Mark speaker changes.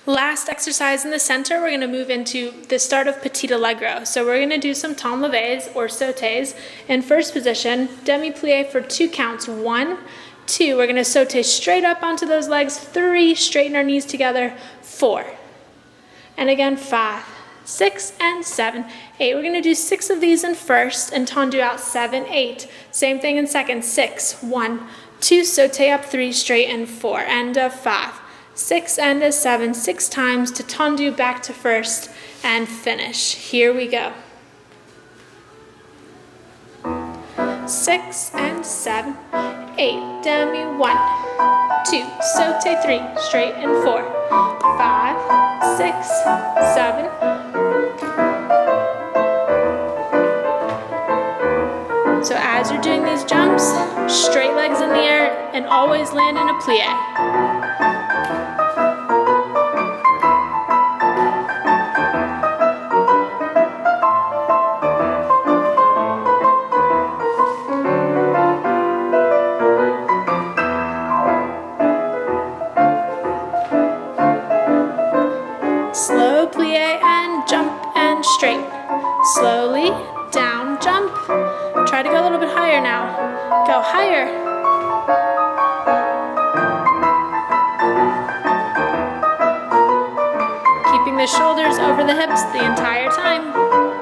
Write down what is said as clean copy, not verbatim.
Speaker 1: Last exercise in the center, we're going to move into the start of petite allegro. So we're going to do some temps levés or sautés. In first position, demi-plie for 2 counts. 1, 2. We're going to sauté straight up onto those legs. 3, straighten our knees together. 4. And again, 5, 6, and 7, 8. We're going to do 6 of these in first and tendu out 7, 8. Same thing in second. 6, 1, 2, sauté up 3, straighten 4, and 5. 6 and a 7, 6 times to tendu back to first and finish. Here we go. 6 and 7, 8, demi 1, 2, sauté 3, straighten 4, 5, 6, 7. So as you're doing these jumps, straight legs in the air and always land in a plie. Slow plie and jump and straight. Slowly, down, jump. Try to go a little bit higher now. Go higher. Keeping the shoulders over the hips the entire time.